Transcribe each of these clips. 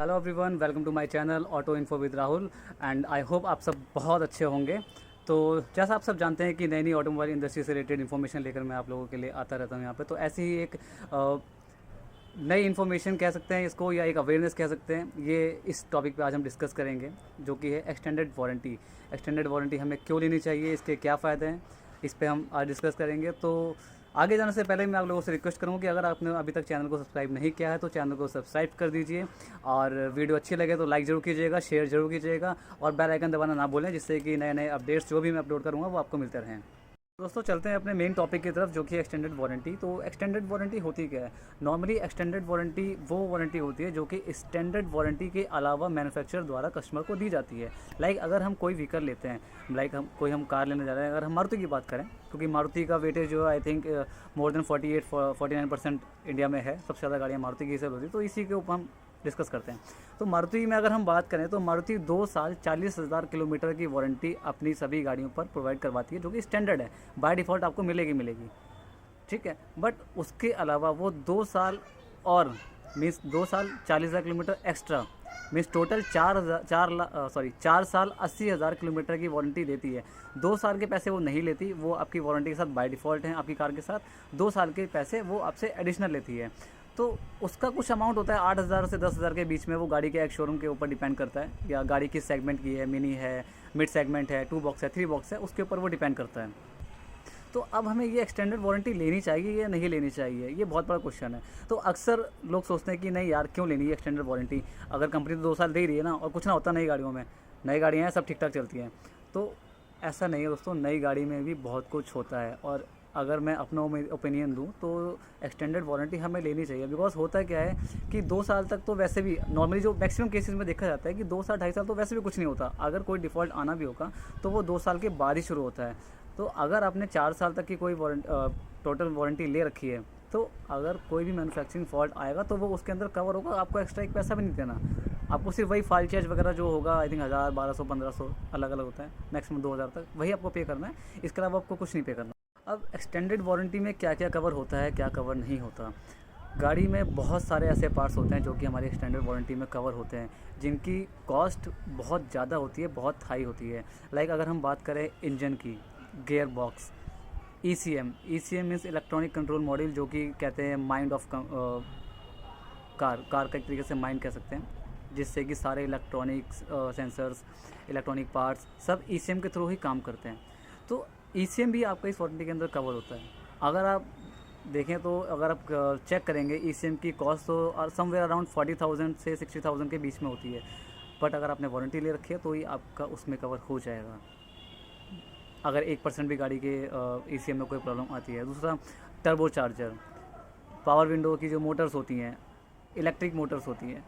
Hello everyone, welcome to my channel auto info with Rahul. And I hope आप सब बहुत अच्छे होंगे। तो जैसा आप सब जानते हैं कि नई नई ऑटोमोबाइल इंडस्ट्री से रिलेटेड इन्फॉर्मेशन लेकर मैं आप लोगों के लिए आता रहता हूँ यहाँ पे। तो ऐसी ही एक नई इन्फॉर्मेशन कह सकते हैं इसको, या एक अवेयरनेस कह सकते हैं, ये इस टॉपिक पे आज हम डिस्कस करेंगे, जो कि है एक्सटेंडेड वारंटी। एक्सटेंडेड वारंटी हमें क्यों लेनी चाहिए, इसके क्या फ़ायदे हैं, इस पे हम आज डिस्कस करेंगे। तो आगे जाने से पहले मैं आप लोगों से रिक्वेस्ट करूँगा कि अगर आपने अभी तक चैनल को सब्सक्राइब नहीं किया है तो चैनल को सब्सक्राइब कर दीजिए, और वीडियो अच्छी लगे तो लाइक ज़रूर कीजिएगा, शेयर ज़रूर कीजिएगा, और बेल आइकन दबाना ना भूलें, जिससे कि नए नए अपडेट्स जो भी मैं अपलोड करूँगा वो आपको मिलते रहें। दोस्तों, चलते हैं अपने मेन टॉपिक की तरफ, जो कि एक्सटेंडेड वारंटी। तो एक्सटेंडेड वारंटी होती क्या है? नॉर्मली एक्सटेंडेड वारंटी वो वारंटी होती है जो कि स्टैंडर्ड वारंटी के अलावा मैन्युफैक्चरर द्वारा कस्टमर को दी जाती है। लाइक अगर हम कोई व्हीकल लेते हैं, लाइक हम कार लेने जा रहे हैं, अगर हम मारुति की बात करें, क्योंकि मारुति का वेटेज जो है I think more than 49% India में है, सबसे ज़्यादा गाड़ियाँ मारुति की सेल होती है। तो इसी के ऊपर हम डिस्कस करते हैं। तो मारुति में अगर हम बात करें तो मारुति 2 साल 40,000 किलोमीटर की वारंटी अपनी सभी गाड़ियों पर प्रोवाइड करवाती है, जो कि स्टैंडर्ड है, बाय डिफ़ॉल्ट आपको मिलेगी। ठीक है, बट उसके अलावा वो 2 साल और मीन्स 2 साल 40,000 किलोमीटर एक्स्ट्रा, मीन्स टोटल 4 साल 80,000 किलोमीटर की वारंटी देती है। 2 साल के पैसे वो नहीं लेती, वो आपकी वारंटी के साथ बाय डिफ़ॉल्ट हैं आपकी कार के साथ। 2 साल के पैसे वो आपसे एडिशनल लेती है। तो उसका कुछ अमाउंट होता है 8,000 से 10,000 के बीच में, वो गाड़ी के एक शोरूम के ऊपर डिपेंड करता है, या गाड़ी किस सेगमेंट की है, मिनी है, मिड सेगमेंट है, 2 बॉक्स है, 3 बॉक्स है, उसके ऊपर वो डिपेंड करता है। तो अब हमें ये एक्सटेंडेड वारंटी लेनी चाहिए या नहीं लेनी चाहिए, ये बहुत बड़ा क्वेश्चन है। तो अक्सर लोग सोचते हैं कि नहीं यार, क्यों लेनी है एक्सटेंडेड वारंटी, अगर कंपनी तो 2 साल दे ही रही है ना, और कुछ ना होता नई गाड़ियों में। नई गाड़ियाँ हैं, सब ठीक ठाक चलती हैं। तो ऐसा नहीं है दोस्तों, नई गाड़ी में भी बहुत कुछ होता है। और अगर मैं अपना ओपिनियन दूँ तो एक्सटेंडेड वारंटी हमें लेनी चाहिए। बिकॉज होता क्या है कि 2 साल तक तो वैसे भी नॉर्मली जो मैक्सिमम केसेस में देखा जाता है कि 2 साल 2.5 साल तो वैसे भी कुछ नहीं होता। अगर कोई डिफ़ॉल्ट आना भी होगा तो वो 2 साल के बाद ही शुरू होता है। तो अगर आपने 4 साल तक की कोई टोटल वारंटी ले रखी है, तो अगर कोई भी मैन्युफैक्चरिंग फॉल्ट आएगा तो वो उसके अंदर कवर होगा, आपको एक्स्ट्रा एक पैसा भी नहीं देना। आपको सिर्फ वही फाइल चार्ज वगैरह जो होगा, आई थिंक 1000, 1200, 1500 अलग अलग होता है, मैक्सिमम 2000 तक, वही आपको पे करना है। इसके अलावा आपको कुछ नहीं पे करना। अब एक्सटेंडेड वारंटी में क्या क्या कवर होता है, क्या कवर नहीं होता। गाड़ी में बहुत सारे ऐसे पार्ट्स होते हैं जो कि हमारी एक्सटेंडेड वारंटी में कवर होते हैं, जिनकी कॉस्ट बहुत ज़्यादा होती है, बहुत हाई होती है। लाइक अगर हम बात करें इंजन की, gear box, E C M means electronic control module, जो कि कहते हैं माइंड ऑफ कार का एक तरीके से माइंड कह सकते हैं, जिससे कि सारे इलेक्ट्रॉनिक्स सेंसर्स, इलेक्ट्रॉनिक पार्ट्स सब ई के थ्रू ही काम करते हैं। तो ई भी आपका इस वारंटी के अंदर कवर होता है। अगर आप देखें तो अगर आप चेक करेंगे ई की कॉस्ट, तो समवेयर अराउंड 40,000 से 60,000 के बीच में होती है। बट अगर आपने वारंटी ले रखी है तो ये आपका उसमें कवर हो जाएगा, अगर 1% भी गाड़ी के ई में कोई प्रॉब्लम आती है। दूसरा, टर्बो चार्जर, पावर विंडो की जो मोटर्स होती हैं, इलेक्ट्रिक मोटर्स होती हैं,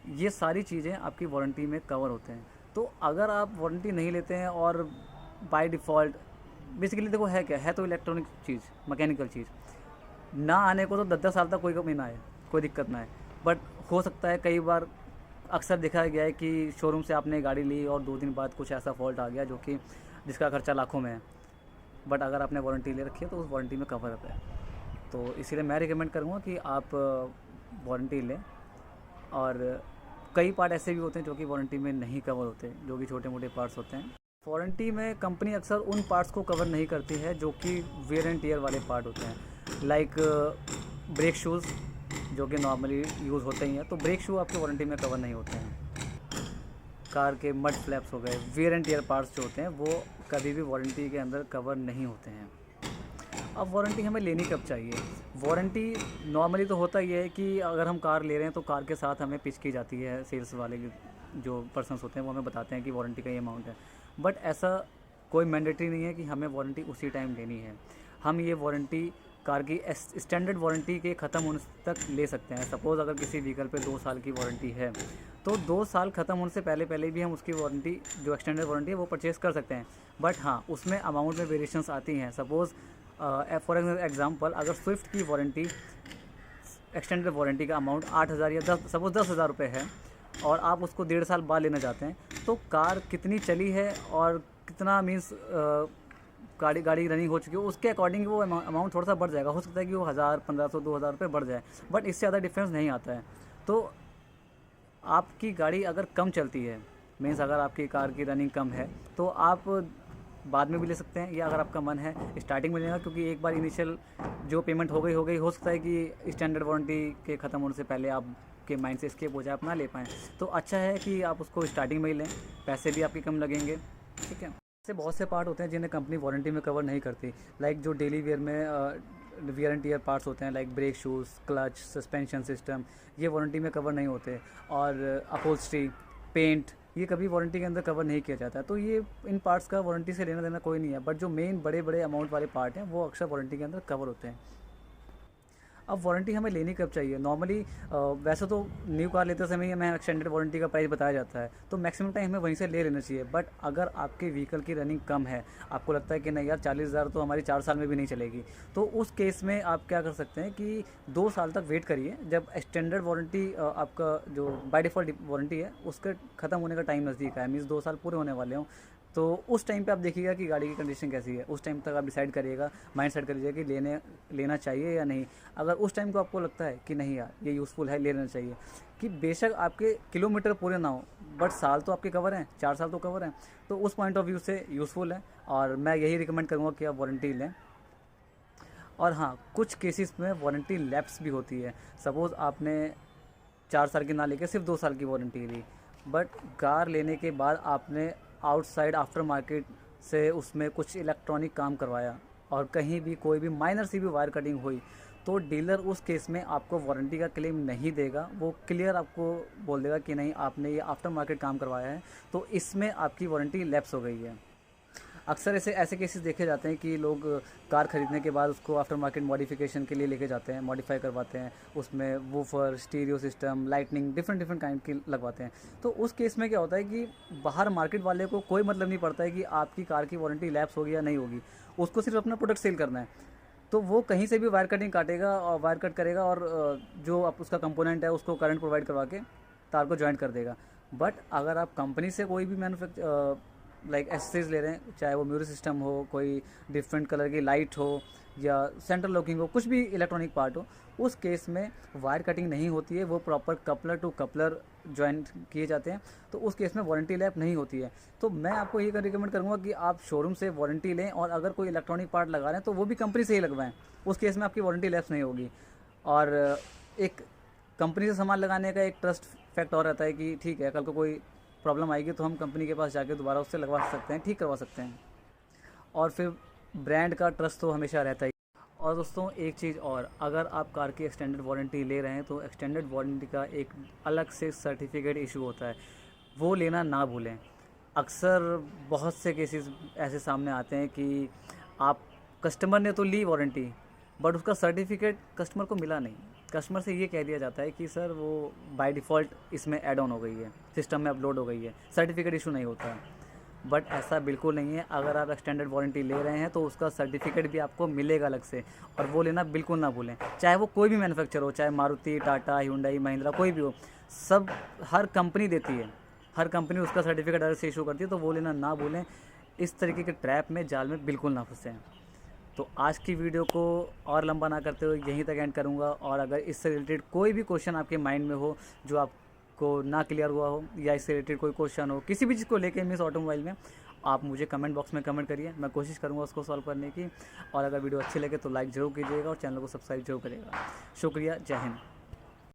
ये सारी चीज़ें आपकी वारंटी में कवर होते हैं। तो अगर आप वारंटी नहीं लेते हैं और बाय डिफ़ॉल्ट, बेसिकली देखो है क्या है, तो इलेक्ट्रॉनिक चीज़, मैकेनिकल चीज़, ना आने को तो 10-10 साल तक कोई कमी ना आए, कोई दिक्कत ना आए। बट हो सकता है कई बार, अक्सर देखा गया है कि शोरूम से आपने गाड़ी ली और 2 दिन बाद कुछ ऐसा फॉल्ट आ गया जो कि जिसका खर्चा लाखों में है। बट अगर आपने वारंटी ले रखी है तो उस वारंटी में कवर रहता है। तो इसीलिए मैं रिकमेंड करूँगा कि आप वारंटी लें। और कई पार्ट ऐसे भी होते हैं जो कि वारंटी में नहीं कवर होते, जो कि छोटे मोटे पार्ट्स होते हैं। वारंटी में कंपनी अक्सर उन पार्ट्स को कवर नहीं करती है जो कि वेयर एंड टियर वाले पार्ट होते हैं। लाइक ब्रेक शूज़, जो कि नॉर्मली यूज़ होते ही हैं, तो ब्रेक शू आपके वारंटी में कवर नहीं होते हैं। कार के मड फ्लैप्स हो गए, वेयर एंड टियर पार्ट्स जो होते हैं, वो कभी भी वारंटी के अंदर कवर नहीं होते हैं। अब वारंटी हमें लेनी कब चाहिए? वारंटी नॉर्मली तो होता ही है कि अगर हम कार ले रहे हैं तो कार के साथ हमें पिच की जाती है, सेल्स वाले जो पर्सन्स होते हैं वो हमें बताते हैं कि वारंटी का ये अमाउंट है। बट ऐसा कोई मैंडेटरी नहीं है कि हमें वारंटी उसी टाइम लेनी है। हम ये वारंटी कार की स्टैंडर्ड वारंटी के ख़त्म होने तक ले सकते हैं। सपोज़ अगर किसी व्हीकल पे 2 साल की वारंटी है, तो 2 साल ख़त्म होने से पहले पहले भी हम उसकी वारंटी, जो एक्सटेंडेड वारंटी है, वो परचेज़ कर सकते हैं। बट हाँ, उसमें अमाउंट में वेरिएशंस आती हैं। सपोज़ फॉर एग्ज़ाम्पल, अगर स्विफ्ट की वारंटी, एक्सटेंडेड वारंटी का अमाउंट 8,000 या 10,000 रुपये है, और आप उसको 1.5 साल बाद लेना चाहते हैं, तो कार कितनी चली है और कितना मीन्स गाड़ी रनिंग हो चुकी है, उसके अकॉर्डिंग वो अमाउंट थोड़ा सा बढ़ जाएगा। हो सकता है कि वो 1000, 1500, 2000 रुपये बढ़ जाए, बट इससे ज़्यादा डिफरेंस नहीं आता है। तो आपकी गाड़ी अगर कम चलती है, मीन्स अगर आपकी कार की रनिंग कम है, तो आप बाद में भी ले सकते हैं, या अगर आपका मन है स्टार्टिंग में लेना, क्योंकि एक बार इनिशियल जो पेमेंट हो गई, हो सकता है कि स्टैंडर्ड वारंटी के ख़त्म होने से पहले आपके माइंड से स्केप हो जाए, आप ना ले पाएँ। तो अच्छा है कि आप उसको स्टार्टिंग में ही लें, पैसे भी आपके कम लगेंगे, ठीक है। ऐसे बहुत से पार्ट होते हैं जिन्हें कंपनी वारंटी में कवर नहीं करती, लाइक जो डेली वेयर में वियर एंड टीयर पार्ट्स होते हैं, like brake shoes, clutch, suspension system, ये वारंटी में कवर नहीं होते। और अपहोल्स्ट्री, पेंट, ये कभी वारंटी के अंदर कवर नहीं किया जाता है। तो ये इन पार्ट्स का वारंटी से लेना देना कोई नहीं है, बट जो मेन बड़े बड़े अमाउंट वाले पार्ट हैं वो अक्सर वारंटी के अंदर कवर होते हैं। अब वारंटी हमें लेनी कब चाहिए? नॉर्मली वैसे तो न्यू कार लेते समय हमें एक्सटेंडेड वारंटी का प्राइस बताया जाता है, तो मैक्सिमम टाइम हमें वहीं से ले लेना चाहिए। बट अगर आपके व्हीकल की रनिंग कम है, आपको लगता है कि नहीं यार 40,000 तो हमारी 4 साल में भी नहीं चलेगी, तो उस केस में आप क्या कर सकते हैं कि 2 साल तक वेट करिए। जब एक्सटेंडेड वारंटी आपका जो बाय डिफ़ॉल्ट वारंटी है उसके ख़त्म होने का टाइम नज़दीक है, मीन्स 2 साल पूरे होने वाले हों, तो उस टाइम पे आप देखिएगा कि गाड़ी की कंडीशन कैसी है। उस टाइम तक आप डिसाइड करिएगा, माइंड सेट करिएगा कि लेना चाहिए या नहीं। अगर उस टाइम को आपको लगता है कि नहीं यार ये यूज़फुल है, ले लेना चाहिए, कि बेशक आपके किलोमीटर पूरे ना हो बट साल तो आपके कवर हैं, 4 साल तो कवर हैं, तो उस पॉइंट ऑफ व्यू से यूज़फुल है और मैं यही रिकमेंड करूँगा कि आप वारंटी लें। और हाँ, कुछ केसेस में वारंटी लैप्स भी होती है। सपोज़ आपने 4 साल की ना लेके सिर्फ 2 साल की वारंटी ली, बट कार लेने के बाद आपने आउटसाइड आफ्टर मार्केट से उसमें कुछ इलेक्ट्रॉनिक काम करवाया और कहीं भी कोई भी माइनर सी भी वायर कटिंग हुई, तो डीलर उस केस में आपको वारंटी का क्लेम नहीं देगा। वो क्लियर आपको बोल देगा कि नहीं आपने ये आफ्टर मार्केट काम करवाया है, तो इसमें आपकी वारंटी लैप्स हो गई है। अक्सर ऐसे ऐसे केसेस देखे जाते हैं कि लोग कार ख़रीदने के बाद उसको आफ्टर मार्केट मॉडिफिकेशन के लिए लेके जाते हैं, मॉडिफाई करवाते हैं, उसमें woofer, stereo system, lightning, different different kind की लगवाते हैं। तो उस केस में क्या होता है कि बाहर मार्केट वाले को कोई मतलब नहीं पड़ता है कि आपकी कार की वारंटी लैप्स होगी या नहीं होगी, उसको सिर्फ अपना प्रोडक्ट सेल करना है। तो वो कहीं से भी वायर कटिंग काटेगा और वायर कट करेगा और जो आप उसका कंपोनेंट है उसको करंट प्रोवाइड करवा के तार को ज्वाइंट कर देगा। बट अगर आप कंपनी से कोई भी लाइक एसेसरीज ले रहे हैं, चाहे वो म्यूजिक सिस्टम हो, कोई डिफरेंट कलर की लाइट हो या सेंट्रल लॉकिंग हो, कुछ भी इलेक्ट्रॉनिक पार्ट हो, उस केस में वायर कटिंग नहीं होती है, वो proper coupler to coupler joint किए जाते हैं, तो उस केस में वारंटी लैप नहीं होती है। तो मैं आपको ये रिकमेंड करूँगा कि आप शोरूम से वारंटी लें और अगर कोई इलेक्ट्रॉनिक पार्ट लगा रहे हैं तो वो भी कंपनी से ही लगवाएं, उस केस में आपकी वारंटी लैप्स नहीं होगी। और एक कंपनी से सामान लगाने का एक ट्रस्ट फैक्ट और रहता है कि ठीक है, कल को कोई प्रॉब्लम आएगी तो हम कंपनी के पास जाके दोबारा उससे लगवा सकते हैं, ठीक करवा सकते हैं, और फिर ब्रांड का ट्रस्ट तो हमेशा रहता ही। और दोस्तों एक चीज़ और, अगर आप कार की एक्सटेंडेड वारंटी ले रहे हैं तो एक्सटेंडेड वारंटी का एक अलग से सर्टिफिकेट इशू होता है, वो लेना ना भूलें। अक्सर बहुत से केसेस ऐसे सामने आते हैं कि आप कस्टमर ने तो ली वारंटी बट उसका सर्टिफिकेट कस्टमर को मिला नहीं। कस्टमर से ये कह दिया जाता है कि सर वो बाय डिफ़ॉल्ट इसमें ऐड ऑन हो गई है, सिस्टम में अपलोड हो गई है, सर्टिफिकेट इशू नहीं होता। बट ऐसा बिल्कुल नहीं है। अगर आप एक्सटेंडेड वारंटी ले रहे हैं तो उसका सर्टिफिकेट भी आपको मिलेगा अलग से, और वो लेना बिल्कुल ना भूलें। चाहे वो कोई भी मैन्युफैक्चर हो, चाहे मारुति, टाटा, hyundai, महिंद्रा, कोई भी हो, सब हर कंपनी देती है, हर कंपनी उसका सर्टिफिकेट अलग से इशू करती है, तो वो लेना ना भूलें। इस तरीके के ट्रैप में, जाल में बिल्कुल ना फंसें। तो आज की वीडियो को और लंबा ना करते हुए यहीं तक एंड करूँगा, और अगर इससे रिलेटेड कोई भी क्वेश्चन आपके माइंड में हो जो आपको ना क्लियर हुआ हो, या इससे रिलेटेड कोई क्वेश्चन हो किसी भी चीज़ को लेके मिस ऑटोमोबाइल में, आप मुझे कमेंट बॉक्स में कमेंट करिए, मैं कोशिश करूँगा उसको सॉल्व करने की। और अगर वीडियो अच्छी लगे तो लाइक ज़रूर कीजिएगा और चैनल को सब्सक्राइब जरूर करिएगा। शुक्रिया, जय हिंद।